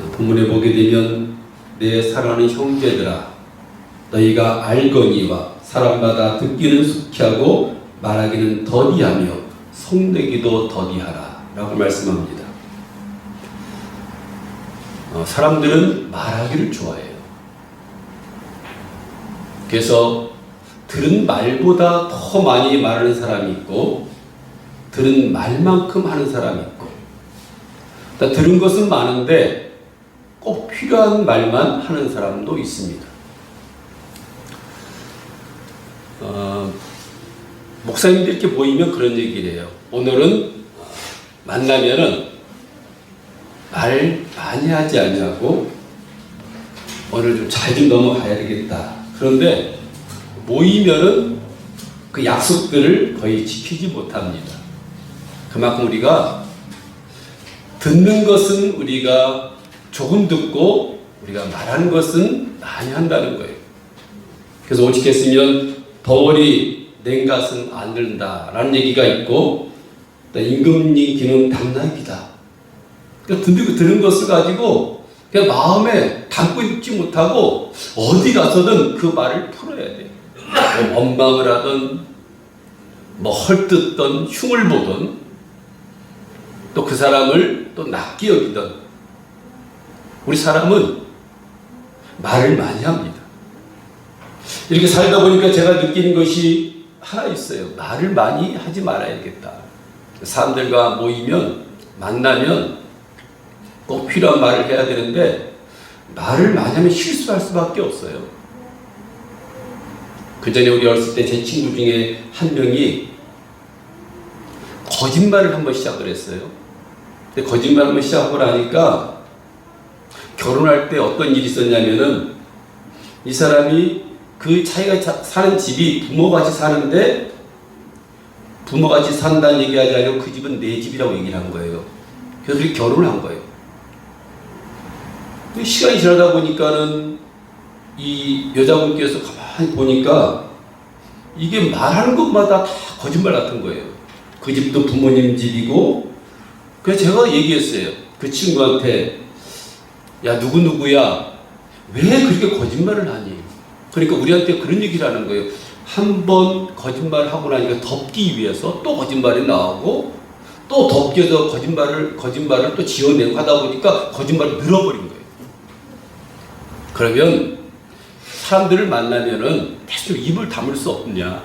본문에 보게 되면 내 사랑하는 형제들아 너희가 알거니와 사람마다 듣기는 속히하고 말하기는 더디하며 성내기도 더디하라 라고 말씀합니다. 사람들은 말하기를 좋아해요. 그래서 들은 말보다 더 많이 말하는 사람이 있고 들은 말만큼 하는 사람이 있고 들은 것은 많은데 꼭 필요한 말만 하는 사람도 있습니다. 목사님들 이렇게 모이면 그런 얘기를 해요. 오늘은 만나면은 말 많이 하지 않냐고 오늘 좀 잘 좀 넘어가야 되겠다. 그런데 모이면은 그 약속들을 거의 지키지 못합니다. 그만큼 우리가 듣는 것은 우리가 조금 듣고 우리가 말하는 것은 많이 한다는 거예요. 그래서 오직했으면 덩어리 냉갓은 안 들다라는 얘기가 있고 임금님 귀는 당나귀다. 그러니까 들은 것을 가지고 그냥 마음에 담고 있지 못하고 어디 가서든 그 말을 풀어야 돼요. 뭐 원망을 하든 뭐 헐뜯던 흉을 보든 또 그 사람을 또 낫게 여기든 우리 사람은 말을 많이 합니다. 이렇게 살다 보니까 제가 느끼는 것이 하나 있어요. 말을 많이 하지 말아야겠다. 사람들과 모이면 만나면 꼭 필요한 말을 해야 되는데 말을 많이 하면 실수할 수밖에 없어요. 그 전에 우리 어렸을 때 제 친구 중에 한 명이 거짓말을 한번 시작을 했어요. 근데 거짓말을 한번 시작하고 나니까 결혼할 때 어떤 일이 있었냐면은 이 사람이 그 자기가 사는 집이 부모같이 사는데 부모같이 산다는 얘기하지 않고 그 집은 내 집이라고 얘기를 한 거예요. 그래서 우리 결혼을 한 거예요. 시간이 지나다 보니까는 이 여자분께서 가만히 보니까 이게 말하는 것마다 다 거짓말 같은 거예요. 그 집도 부모님 집이고 그래서 제가 얘기했어요. 그 친구한테 야 누구누구야 왜 그렇게 거짓말을 하니? 그러니까 우리한테 그런 얘기를 하는 거예요. 한 번 거짓말을 하고 나니까 덮기 위해서 또 거짓말이 나오고 또 덮기 위해서 거짓말을 또 지어내고 하다 보니까 거짓말이 늘어버린 거예요. 그러면 사람들을 만나면은 계속 입을 다물 수 없냐?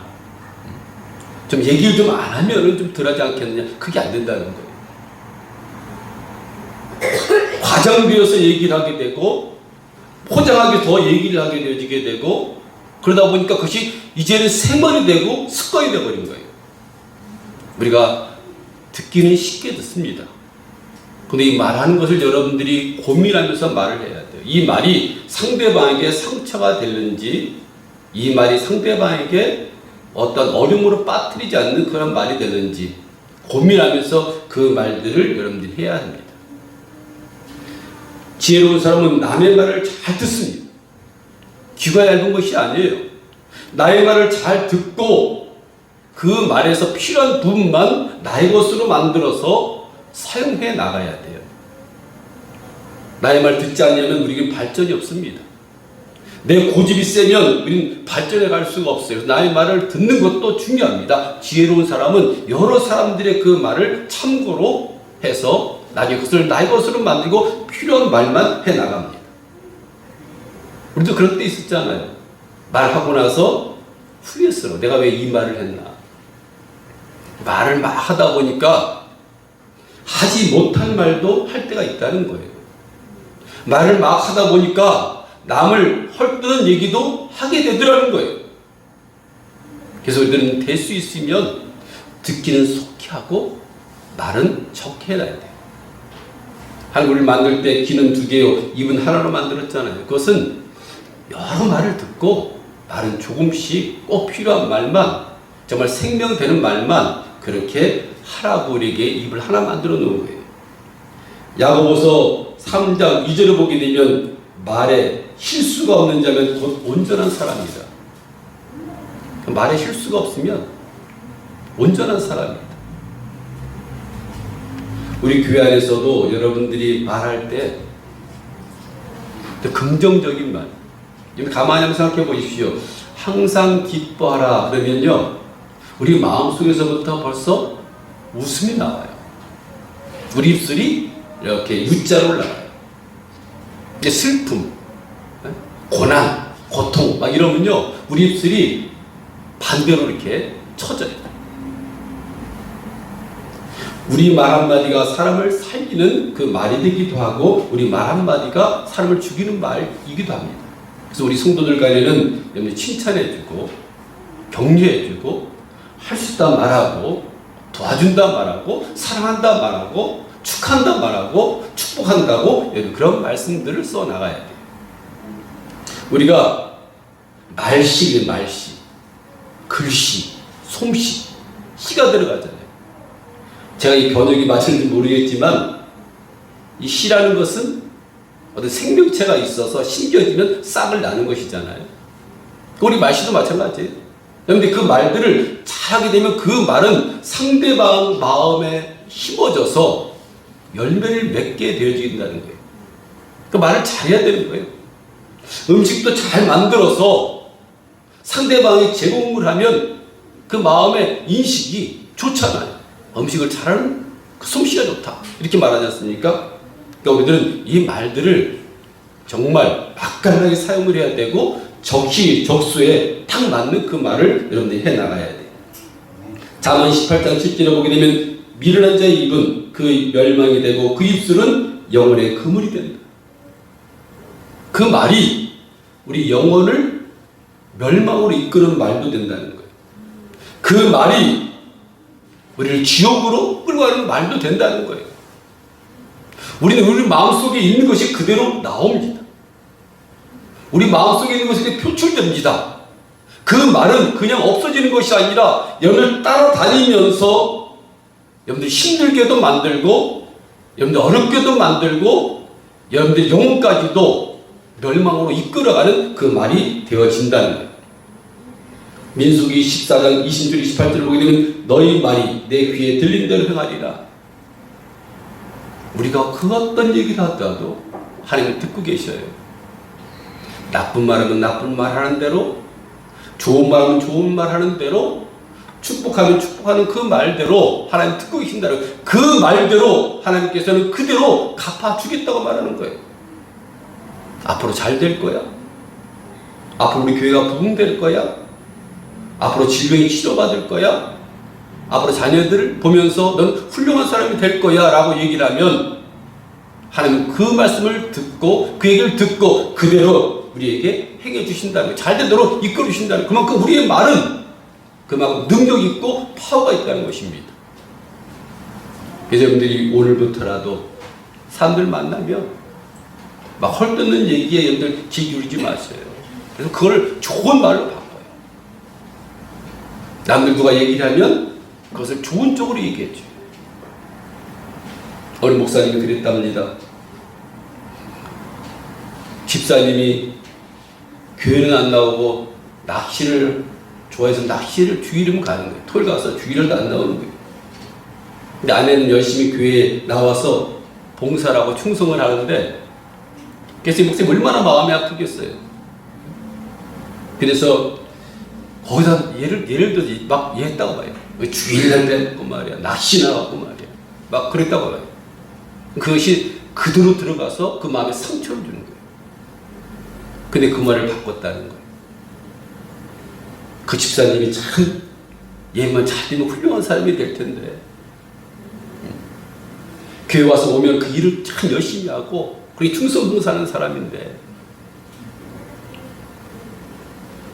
좀 얘기를 좀 안 하면은 좀 덜하지 않겠느냐? 그게 안 된다는 거예요. 과장되어서 얘기를 하게 되고 포장하게 더 얘기를 하게 되어지게 되고 그러다 보니까 그것이 이제는 생활이 되고 습관이 되어버린 거예요. 우리가 듣기는 쉽게 듣습니다. 근데 이 말하는 것을 여러분들이 고민하면서 말을 해야 돼요. 이 말이 상대방에게 상처가 되는지 이 말이 상대방에게 어떤 어려움으로 빠뜨리지 않는 그런 말이 되는지 고민하면서 그 말들을 여러분들이 해야 합니다. 지혜로운 사람은 남의 말을 잘 듣습니다. 귀가 얇은 것이 아니에요. 나의 말을 잘 듣고 그 말에서 필요한 부분만 나의 것으로 만들어서 사용해 나가야 돼요. 나의 말 듣지 않으면 우리에게 발전이 없습니다. 내 고집이 세면 우리는 발전해 갈 수가 없어요. 나의 말을 듣는 것도 중요합니다. 지혜로운 사람은 여러 사람들의 그 말을 참고로 해서 나중에 그것을 나의 것으로 만들고 필요한 말만 해 나갑니다. 우리도 그런 때 있었잖아요. 말하고 나서 후회스러워. 내가 왜 이 말을 했나. 말을 막 하다 보니까 하지 못할 말도 할 때가 있다는 거예요. 말을 막 하다 보니까 남을 헐뜯는 얘기도 하게 되더라는 거예요. 그래서 우리들은 될 수 있으면 듣기는 속히 하고 말은 적게 해놔야 돼요. 한국을 만들 때 귀는 2개요, 입은 하나로 만들었잖아요. 그것은 여러 말을 듣고 말은 조금씩 꼭 필요한 말만, 정말 생명되는 말만 그렇게 하라고 우리에게 입을 하나 만들어 놓은 거예요. 야고보서 3장 2절을 보게 되면 말에 실수가 없는 자면 곧 온전한 사람이다. 말에 실수가 없으면 온전한 사람입니다. 우리 교회 안에서도 여러분들이 말할 때 긍정적인 말. 가만히 한번 생각해 보십시오. 항상 기뻐하라 그러면요, 우리 마음속에서부터 벌써 웃음이 나와요. 우리 입술이 이렇게 U자로 올라가요. 이제 슬픔, 고난, 고통 막 이러면요, 우리 입술이 반대로 이렇게 쳐져요. 우리 말 한마디가 사람을 살리는 그 말이 되기도 하고, 우리 말 한마디가 사람을 죽이는 말이기도 합니다. 그래서 우리 성도들 간에는 여러분 칭찬해주고, 격려해주고, 할 수 있다 말하고, 도와준다 말하고, 사랑한다 말하고, 축하한다 말하고, 축복한다고, 여러분 그런 말씀들을 써 나가야 돼요. 우리가 말씨, 글씨, 솜씨, 시가 들어가잖아요. 제가 이 번역이 맞는지 모르겠지만, 이 시라는 것은 어떤 생명체가 있어서 심겨지면 싹을 나는 것이잖아요. 우리 말씨도 마찬가지예요. 그런데 그 말들을 잘하게 되면 그 말은 상대방 마음에 심어져서 열매를 맺게 되어진다는 거예요. 그 말을 잘해야 되는 거예요. 음식도 잘 만들어서 상대방이 제공을 하면 그 마음의 인식이 좋잖아요. 음식을 잘하는 그 솜씨가 좋다, 이렇게 말하지 않습니까? 그러니까 우리들은 이 말들을 정말 맛깔나게 사용을 해야 되고, 적시적소에 딱 맞는 그 말을 여러분들이 해나가야 돼요. 잠언 18장 7절에 보게 되면, 미련한 자의 입은 그 멸망이 되고 그 입술은 영혼의 그물이 된다. 그 말이 우리 영혼을 멸망으로 이끄는 말도 된다는 거예요. 그 말이 우리를 지옥으로 끌고 가는 말도 된다는 거예요. 우리는 우리 마음속에 있는 것이 그대로 나옵니다. 우리 마음속에 있는 것이 표출됩니다. 그 말은 그냥 없어지는 것이 아니라 여러분을 따라다니면서 여러분들 힘들게도 만들고, 여러분들 어렵게도 만들고, 여러분들 영혼까지도 멸망으로 이끌어가는 그 말이 되어진다는 거예요. 민수기 14장 20절 28절을 보게 되면, 너희 말이 내 귀에 들린 대로 행하리라. 우리가 그 어떤 얘기를 하더라도 하나님을 듣고 계셔요. 나쁜 말하면 나쁜 말 하는 대로, 좋은 말하면 좋은 말 하는 대로, 축복하면 축복하는 그 말대로 하나님 듣고 계신다는, 그 말대로 하나님께서는 그대로 갚아주겠다고 말하는 거예요. 앞으로 잘 될 거야. 앞으로 우리 교회가 부흥될 거야. 앞으로 질병이 치료받을 거야. 앞으로 자녀들을 보면서 넌 훌륭한 사람이 될 거야 라고 얘기를 하면, 하나님은 그 말씀을 듣고, 그 얘기를 듣고 그대로 우리에게 행해 주신다는 거예요. 잘 되도록 이끌어 주신다는 거예요. 그만큼 우리의 말은 그만큼 능력 있고 파워가 있다는 것입니다. 그래서 여러분들이 오늘부터라도 사람들 만나면 막 헐뜯는 얘기에 여러분들 귀 기울이지 마세요. 그래서 그걸 좋은 말로 바꿔요. 남들 누가 얘기를 하면 그것을 좋은 쪽으로 얘기해 줘요. 어느 목사님이 그랬답니다. 집사님이 교회는 안 나오고 낚시를 좋아해서 낚시를 주일이면 가는 거예요. 토요일 가서 주일은 안 나오는 거예요. 근데 아내는 열심히 교회에 나와서 봉사를 하고 충성을 하는데, 그래서 이 목사님 얼마나 마음이 아프겠어요. 그래서 거기다 예를 들어서 막 얘했다고 봐요. 주일날 뵙고 말이야, 낚시 나갔고 말이야, 막 그랬다고 봐요. 그것이 그대로 들어가서 그 마음에 상처를 주는 거예요. 근데 그 말을 바꿨다는 거예요. 그 집사님이 참 얘만 잘 되면 훌륭한 사람이 될 텐데, 교회 와서 오면 그 일을 참 열심히 하고 그렇게 충성봉사하는 사람인데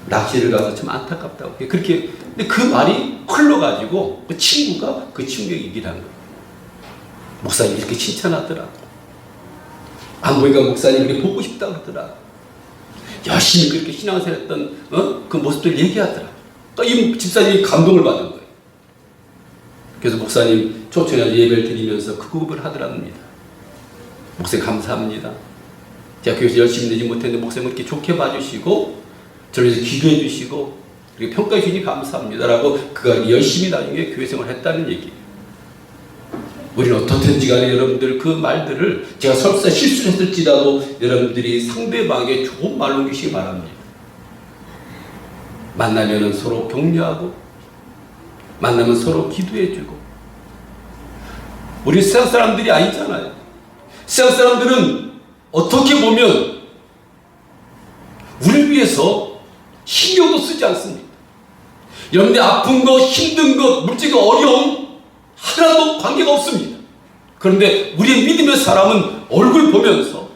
낚시를 가서 참 안타깝다고. 그렇게, 근데 그 말이 흘러가지고 그 친구가 그 친구에게 얘기를 한 거예요. 목사님 이렇게 칭찬하더라. 안 보니까 목사님 이렇게 보고 싶다 그러더라. 열심히 그렇게 신앙생활 했던 그 모습들 얘기하더라. 그러니까 이 집사님이 감동을 받은 거예요. 그래서 목사님 초청해서 예배를 드리면서 그 구급을 하더랍니다. 목사님 감사합니다. 제가 교회에서 열심히 내지 못했는데 목사님을 이렇게 좋게 봐주시고 저를 위해서 기도해 주시고 그리고 평가해 주시니 감사합니다 라고 그가 열심히 나중에 교회 생활을 했다는 얘기예요. 우리는 어떻든지 간에 여러분들 그 말들을 제가 설사 실수를 했을지라도 여러분들이 상대방에게 좋은 말로 옮기시기 바랍니다. 만나면 서로 격려하고 만나면 서로 기도해주고. 우리 세상 사람들이 아니잖아요. 세상 사람들은 어떻게 보면 우리를 위해서 신경도 쓰지 않습니다. 여러분들 아픈 것, 힘든 것, 물질의 어려움 하나도 관계가 없습니다. 그런데 우리의 믿음의 사람은 얼굴 보면서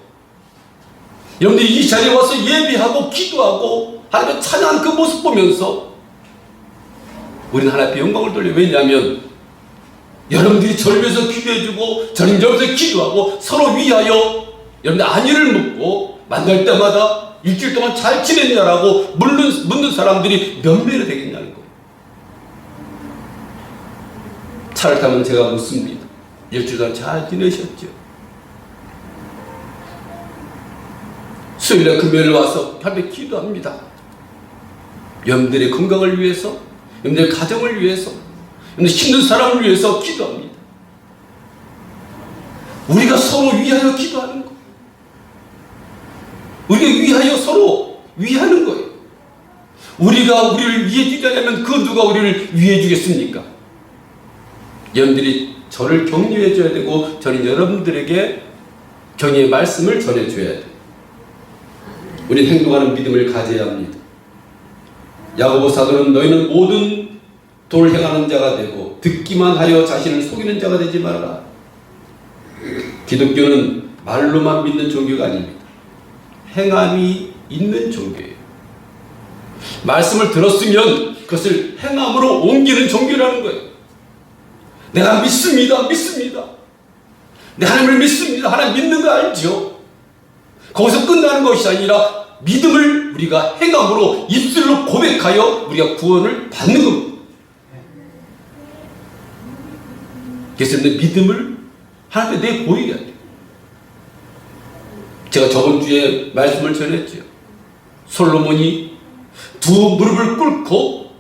여러분들이 이 자리에 와서 예배하고 기도하고 하나님의 찬양하는 그 모습 보면서 우리는 하나님 앞에 영광을 돌려. 왜냐하면 여러분들이 저를 위해서 기도해주고 저는 저를 위해서 기도하고 서로 위하여 여러분들 안위를 묻고 만날 때마다 일주일 동안 잘 지냈냐라고 묻는 사람들이 몇 명이나 되겠냐는 거예요. 차를 타면 제가 묻습니다. 일주일 동안 잘 지내셨죠? 수요일에 금요일 와서 하루에 기도합니다. 여러분들의 건강을 위해서, 여러분들의 가정을 위해서, 여러분들 힘든 사람을 위해서 기도합니다. 우리가 서로 위하여 기도하는 거. 우리가 위하여 서로 위하는 거예요. 우리가 우리를 위해 주자면 그 누가 우리를 위해 주겠습니까? 여러분들이 저를 격려해 줘야 되고 저는 여러분들에게 격려의 말씀을 전해 줘야 돼요. 우리는 행동하는 믿음을 가져야 합니다. 야고보 사도는 너희는 모든 도를 행하는 자가 되고 듣기만 하여 자신을 속이는 자가 되지 말아라. 기독교는 말로만 믿는 종교가 아닙니다. 행함이 있는 종교예요. 말씀을 들었으면 그것을 행함으로 옮기는 종교라는 거예요. 내가 믿습니다. 내 하나님을 믿습니다. 하나님 믿는 거 알죠? 거기서 끝나는 것이 아니라 믿음을 우리가 행함으로 입술로 고백하여 우리가 구원을 받는 겁니다. 그래서 내 믿음을 하나님 앞에 내보여야 돼요. 제가 저번 주에 말씀을 전했죠. 솔로몬이 두 무릎을 꿇고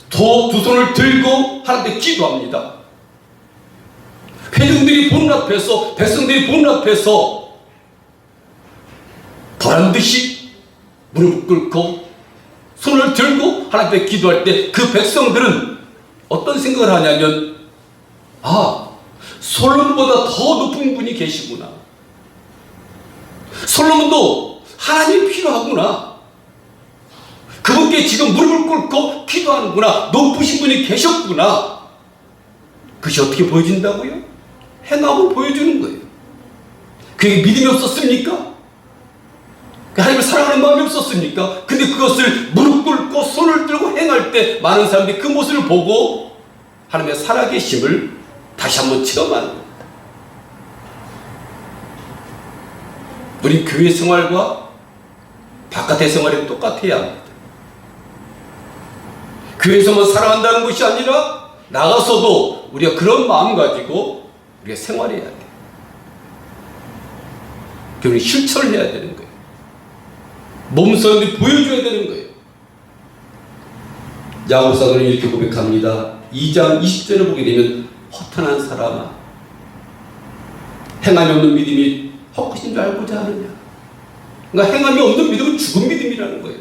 두 손을 들고 하나님께 기도합니다. 회중들이 보는 앞에서, 백성들이 보는 앞에서 보란듯이 무릎을 꿇고 손을 들고 하나님께 기도할 때 그 백성들은 어떤 생각을 하냐면, 아, 솔로몬보다 더 높은 분이 계시구나. 솔로몬도 하나님이 필요하구나. 그분께 지금 무릎을 꿇고 기도하는구나. 높으신 분이 계셨구나. 그것이 어떻게 보여진다고요? 행함을 보여주는 거예요. 그게 믿음이 없었습니까? 하나님을 사랑하는 마음이 없었습니까? 근데 그것을 무릎 꿇고 손을 들고 행할 때 많은 사람들이 그 모습을 보고 하나님의 살아계심을 다시 한번 체험하는 겁니다. 우리 교회 생활과 바깥의 생활이 똑같아야 합니다. 교회에서만 살아간다는 것이 아니라 나가서도 우리가 그런 마음 가지고 우리가 생활해야 돼요. 교회 실천을 해야 되는 거예요. 몸소 보여줘야 되는 거예요. 야고보 사도는 이렇게 고백합니다. 2장 20절을 보게 되면 허탄한 사람아, 행함이 없는 믿음이 헛것인 줄 알고자 하느냐. 그러니까 행함이 없는 믿음은 죽은 믿음이라는 거예요.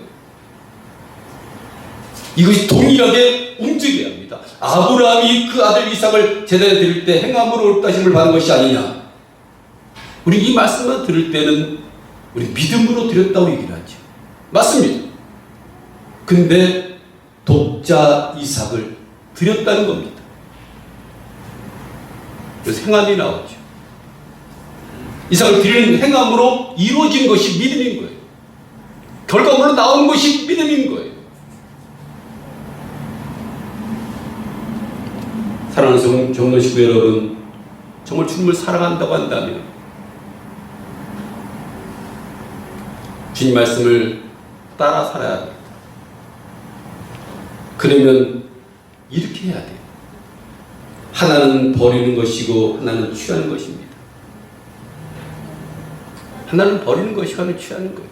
이것이 동일하게 움직여야 합니다. 아브라함이 그 아들 이삭을 제단에 드릴 때 행함으로 옳다심을 받은 것이 아니냐. 우리 이 말씀만 들을 때는 우리 믿음으로 드렸다고 얘기를 하죠. 맞습니다. 근데 독자 이삭을 드렸다는 겁니다. 그래서 행함이 나오죠. 이삭을 드리는 행함으로 이루어진 것이 믿음인 거예요. 결과물로 나온 것이 믿음인 거예요. 사랑하는 정론 식구 여러분, 정말 주님을 사랑한다고 한다면 주님 말씀을 따라 살아야 합니다. 그러면 이렇게 해야 돼요. 하나는 버리는 것이고 하나는 취하는 것입니다. 하나는 버리는 것이고 하나는 취하는 거예요.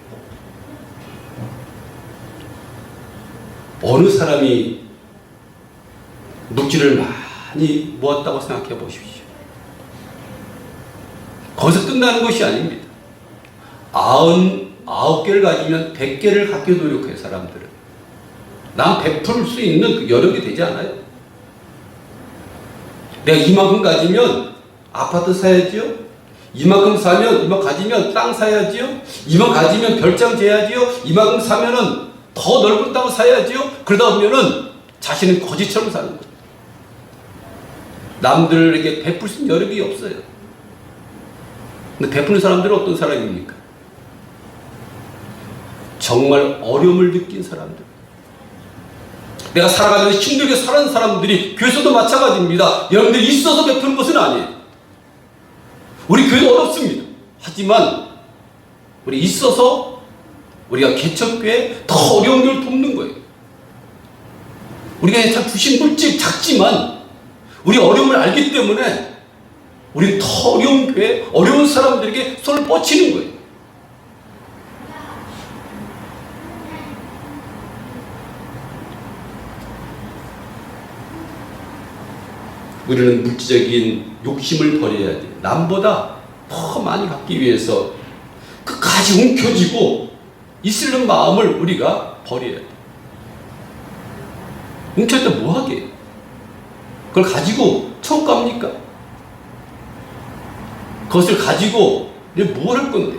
어느 사람이 물질을 많이 모았다고 생각해 보십시오. 거기서 끝나는 것이 아닙니다. 99개를 가지면 100개를 갖게 노력해요, 사람들은. 난 베풀 수 있는 그 여력이 되지 않아요. 내가 이만큼 가지면 아파트 사야지요. 이만큼 가지면 땅 사야지요. 이만큼 가지면 별장 재야지요. 이만큼 사면은 더 넓은 땅을 사야지요. 그러다 보면은 자신은 거지처럼 사는 거예요. 남들에게 베풀 수 있는 여력이 없어요. 근데 베푸는 사람들은 어떤 사람입니까? 정말 어려움을 느낀 사람들. 내가 살아가면서 힘들게 사는 사람들이 교회에서도 마찬가지입니다. 여러분들이 있어서 베푸는 것은 아니에요. 우리 교회도 어렵습니다. 하지만 우리 있어서 우리가 개척교회 더 어려운 걸 돕는 거예요. 우리가 참 주신 물질 작지만 우리 어려움을 알기 때문에 우리는 더 어려운 교회, 어려운 사람들에게 손을 뻗치는 거예요. 우리는 물질적인 욕심을 버려야 돼요. 남보다 더 많이 갖기 위해서 끝까지 움켜쥐고 있으려는 마음을 우리가 버려야 돼요. 움켜쥐다 뭐하게? 그걸 가지고 천국 갑니까? 그것을 가지고 뭘 할 건데?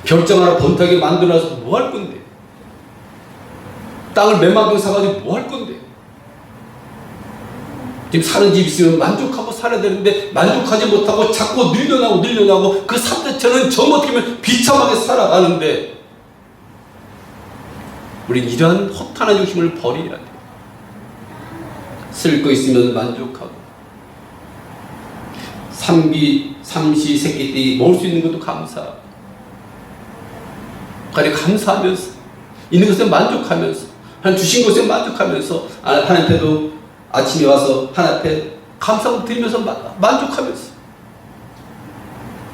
별장 하나 번타게 만들어서 뭐 할 건데? 땅을 몇만 평 사가지고 뭐 할 건데? 지금 사는 집 있으면 만족하고 살아야 되는데 만족하지 못하고 자꾸 늘려나고 그 삶 자체는 저 어떻게 보면 비참하게 살아가는데 우리는 이러한 허탄한 욕심을 버려야 돼요. 쓸 거 있으면 만족하고 삼시 세끼 때 먹을 수 있는 것도 감사하고 감사하면서 있는 것에 만족하면서 하나님 주신 것에 만족하면서 하나님께도 아침에 와서 하나님 앞에 감사함을 드리면서 만족하면서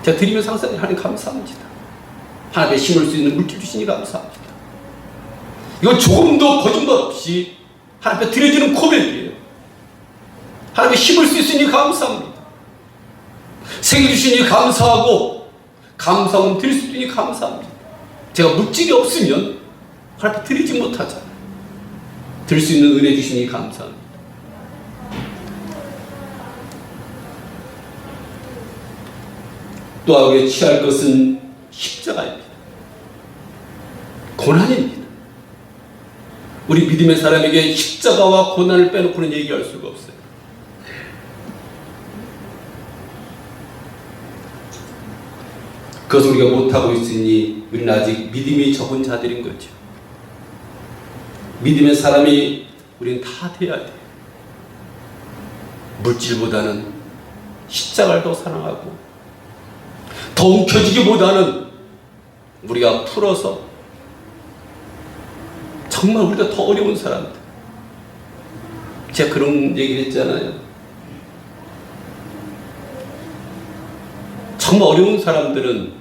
제가 드리면서 항상 하나님 감사합니다. 하나님 앞에 심을 수 있는 물질 주시니 감사합니다. 이건 조금도 거짓말 없이 하나님 앞에 드려지는 고백이에요. 하나님 앞에 심을 수 있으니 감사합니다. 생기 주시니 감사하고 감사함을 드릴 수 있으니 감사합니다. 제가 물질이 없으면 하나님 앞에 드리지 못하잖아요. 드릴 수 있는 은혜 주시니 감사합니다. 또한 우리가 취할 것은 십자가입니다. 고난입니다. 우리 믿음의 사람에게 십자가와 고난을 빼놓고는 얘기할 수가 없어요. 그것을 우리가 못하고 있으니 우리는 아직 믿음이 적은 자들인 거죠. 믿음의 사람이 우리는 다 돼야 돼요. 물질보다는 십자가를 더 사랑하고 더 움켜쥐기보다는 우리가 풀어서 정말 우리가 더 어려운 사람들, 제가 그런 얘기를 했잖아요. 정말 어려운 사람들은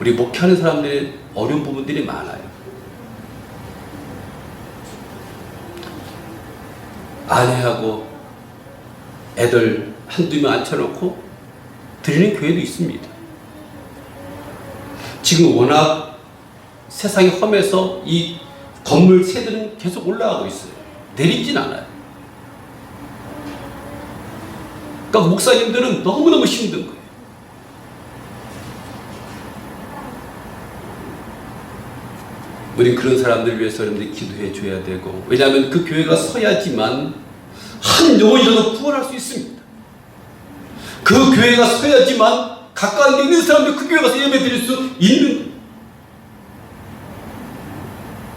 우리 목회하는 사람들의 어려운 부분들이 많아요. 아내하고 애들 한두 명 앉혀놓고 드리는 교회도 있습니다. 지금 워낙 세상이 험해서 이 건물 세들은 계속 올라가고 있어요. 내리진 않아요. 그러니까 목사님들은 너무너무 힘든 거예요. 우리 그런 사람들을 위해서 여러분들이 기도해 줘야 되고, 왜냐하면 그 교회가 서야지만 한 영혼이라도 구원할 수 있습니다. 그 교회가 서야지만 가까운 데 있는 사람들 그 교회 가서 예배 드릴 수 있는 거예요.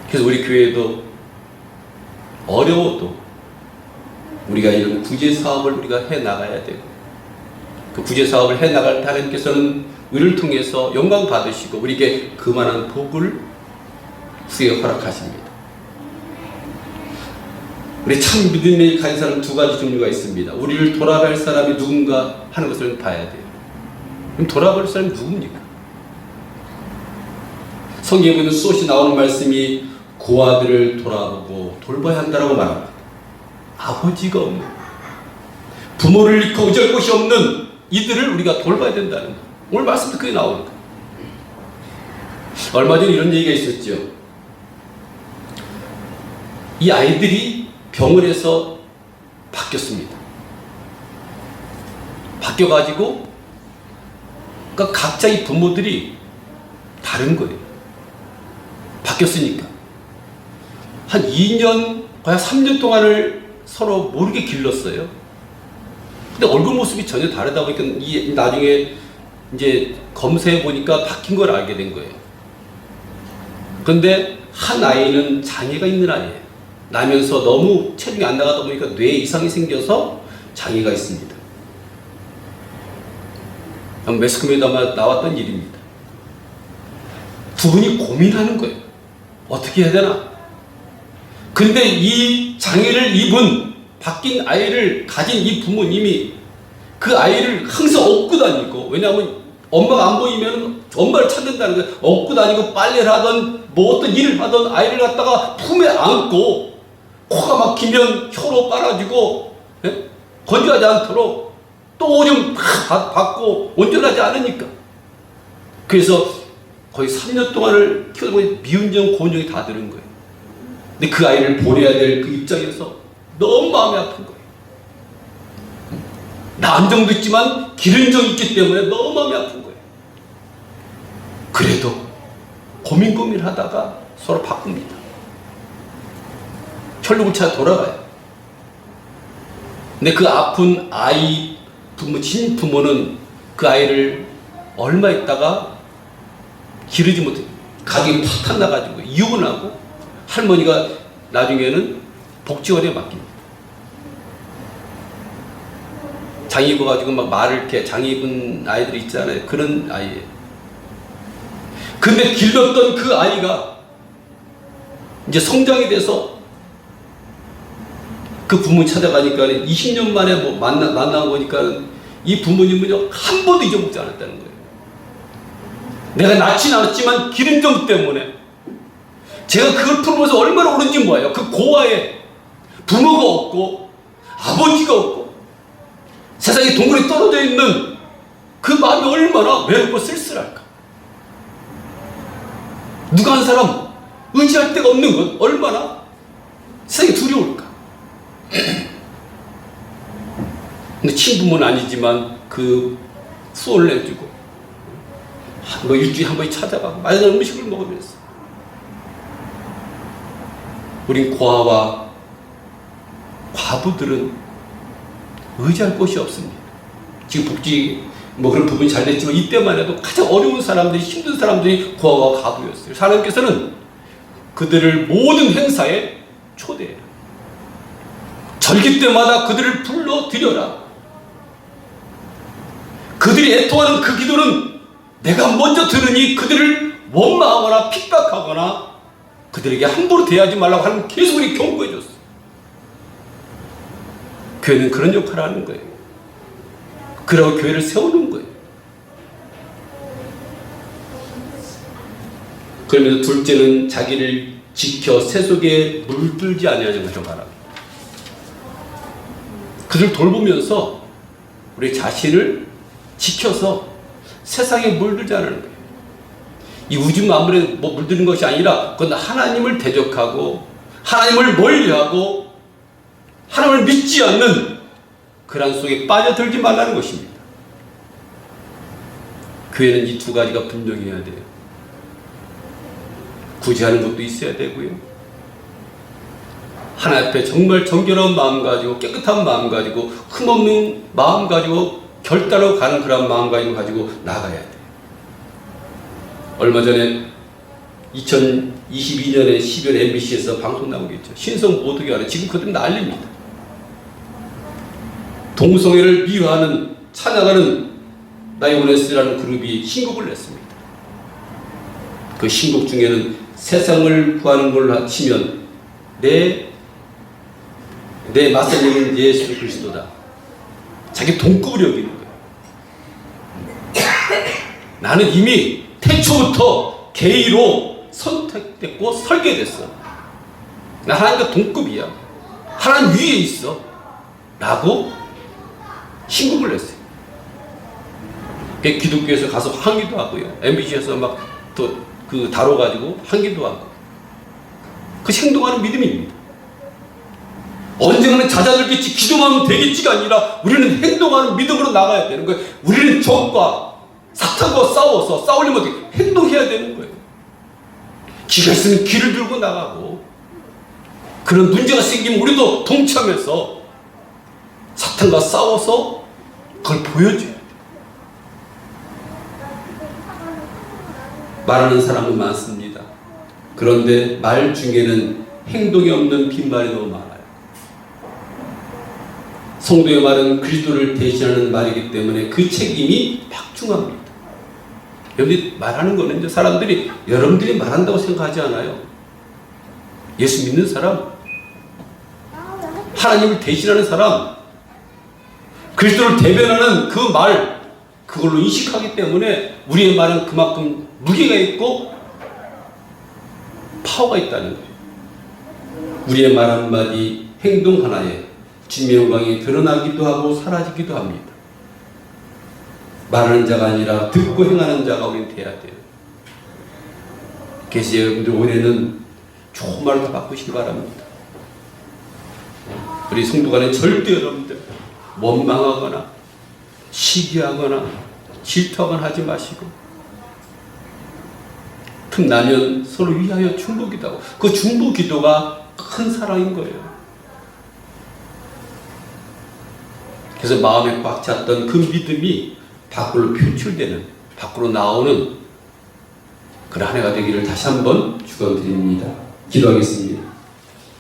그래서 우리 교회도 어려워도 우리가 이런 구제 사업을 우리가 해 나가야 되고, 그 구제 사업을 해 나갈 때 하나님께서는 우리를 통해서 영광 받으시고 우리에게 그만한 복을 후에 허락하십니다. 우리 참 믿음에 가진 사람 두 가지 종류가 있습니다. 우리를 돌아갈 사람이 누군가 하는 것을 봐야 돼요. 그럼 돌아갈 사람이 누굽니까? 성경에 보면 수없이 나오는 말씀이 고아들을 돌아보고 돌봐야 한다고 말합니다. 아버지가 없는, 부모를 잃고 의지할 곳이 없는 이들을 우리가 돌봐야 된다는 거예요. 오늘 말씀도 그게 나오는 거예요. 얼마 전에 이런 얘기가 있었죠. 이 아이들이 병원에서 바뀌었습니다. 바뀌어가지고 그러니까 각자 이 부모들이 다른 거예요. 바뀌었으니까 한 2년 거의 3년 동안을 서로 모르게 길렀어요. 근데 얼굴 모습이 전혀 다르다 보니까 나중에 이제 검사해 보니까 바뀐 걸 알게 된 거예요. 그런데 한 아이는 장애가 있는 아이예요. 나면서 너무 체중이 안 나가다 보니까 뇌 이상이 생겨서 장애가 있습니다. 매스컴에다 나왔던 일입니다. 두 분이 고민하는 거예요. 어떻게 해야 되나? 근데 이 장애를 입은 바뀐 아이를 가진 이 부모님이 그 아이를 항상 업고 다니고, 왜냐하면 엄마가 안 보이면 엄마를 찾는다는 거예요. 업고 다니고 빨래를 하던 뭐 어떤 일을 하던 아이를 갖다가 품에 안고 코가 막히면 혀로 빨아주고, 예? 건조하지 않도록 또 오줌 다 받고 온전하지 않으니까. 그래서 거의 3년 동안을 키우다 보니 미운정 고운정이 다 들은 거예요. 근데 그 아이를 보내야 될 그 입장에서 너무 마음이 아픈 거예요. 남정도 있지만 기른 정이 있기 때문에 너무 마음이 아픈 거예요. 그래도 고민하다가 서로 바꿉니다. 결국은 잘 돌아가요. 근데 그 아픈 아이 친부모는 그 아이를 얼마 있다가 기르지 못해 가격이 팍 나가지고 이혼을 하고, 할머니가 나중에는 복지원에 맡깁니다. 장애 입어가지고 막 말을 이렇게 장애 입은 아이들이 있잖아요. 그런 아이예요. 근데 길렀던 그 아이가 이제 성장이 돼서 그 부모 찾아가니까 20년 만에 뭐 만나고 보니까 이 부모님은요, 한 번도 잊어먹지 않았다는 거예요. 내가 낳진 않았지만 기른정 때문에 제가 그걸 풀면서 얼마나 오른지 뭐예요. 그 고아에 부모가 없고 아버지가 없고 세상에 동굴에 떨어져 있는 그 마음이 얼마나 외롭고 쓸쓸할까. 누가 한 사람 의지할 데가 없는 건 얼마나 세상에 두려울까. 근데 친부모는 아니지만 그 수호를 내주고 뭐 일주일에 한 번씩 찾아가고 맛있는 음식을 먹으면서, 우린 고아와 과부들은 의지할 곳이 없습니다. 지금 복지 뭐 그런 부분이 잘 됐지만 이때만 해도 가장 어려운 사람들이, 힘든 사람들이 고아와 과부였어요. 하나님께서는 그들을 모든 행사에 초대해요. 절기 때마다 그들을 불러들여라. 그들이 애통하는 그 기도는 내가 먼저 들으니 그들을 원망하거나 핍박하거나 그들에게 함부로 대하지 말라고 하는 계속 우리 경고해 줬어. 교회는 그런 역할을 하는 거예요. 그러고 교회를 세우는 거예요. 그러면서 둘째는 자기를 지켜 새 속에 물들지 아니하는 것을 바랍니다. 그들 돌보면서 우리 자신을 지켜서 세상에 물들지 않는 거예요. 이 우주 만물에 뭐 물드는 것이 아니라 그건 하나님을 대적하고 하나님을 멀리하고 하나님을 믿지 않는 그런 속에 빠져들지 말라는 것입니다. 교회는 이 두 가지가 분명해야 돼요. 구제하는 것도 있어야 되고요. 하나님 앞에 정말 정결한 마음 가지고 깨끗한 마음 가지고 흠없는 마음 가지고 결단하고 가는 그런 마음 가지고 나가야 돼요. 얼마 전에 2022년에 12월 MBC에서 방송 나온 게 있죠. 신성 모독이 아니라 지금 그들 난립니다. 동성애를 미화하는 찬양하는 나이오네스라는 그룹이 신곡을 냈습니다. 그 신곡 중에는 세상을 구하는 걸로 치면 내 맞선님은 예수 그리스도다. 자기 동급을 여기는 거예요. 나는 이미 태초부터 게이로 선택됐고 설계됐어. 나 하나님과 동급이야. 하나님 위에 있어. 라고 신곡을 냈어요. 기독교에서 가서 항의도 하고요. MBC에서 막 또 그 다뤄가지고 항의도 하고. 그 행동하는 믿음입니다. 언젠가는 잦아들겠지, 기도하면 되겠지가 아니라 우리는 행동하는 믿음으로 나가야 되는 거예요. 우리는 적과 사탄과 싸워서 싸우려면 어떻게 행동해야 되는 거예요. 기가 있으면 기를 들고 나가고, 그런 문제가 생기면 우리도 동참해서 사탄과 싸워서 그걸 보여줘야 돼요. 말하는 사람은 많습니다. 그런데 말 중에는 행동이 없는 빈말이 너무 많아요. 성도의 말은 그리스도를 대신하는 말이기 때문에 그 책임이 막중합니다. 여러분들이 말하는 거는 이제 사람들이 여러분들이 말한다고 생각하지 않아요. 예수 믿는 사람, 하나님을 대신하는 사람, 그리스도를 대변하는 그 말, 그걸로 인식하기 때문에 우리의 말은 그만큼 무게가 있고 파워가 있다는 거예요. 우리의 말 한마디, 행동 하나에 주님의 영광이 드러나기도 하고 사라지기도 합니다. 말하는 자가 아니라 듣고 행하는 자가 우리는 돼야 돼요. 그래서 여러분들 올해는 좋은 말을 다 바꾸시기 바랍니다. 우리 성도 간에 절대 여러분들 원망하거나 시기하거나 질투하거나 하지 마시고, 틈나면 서로 위하여 중보기도 하고, 그 중보기도가 큰 사랑인 거예요. 그래서 마음에 꽉 찼던 그 믿음이 밖으로 표출되는, 밖으로 나오는 그런 한 해가 되기를 다시 한번 축원드립니다. 기도하겠습니다.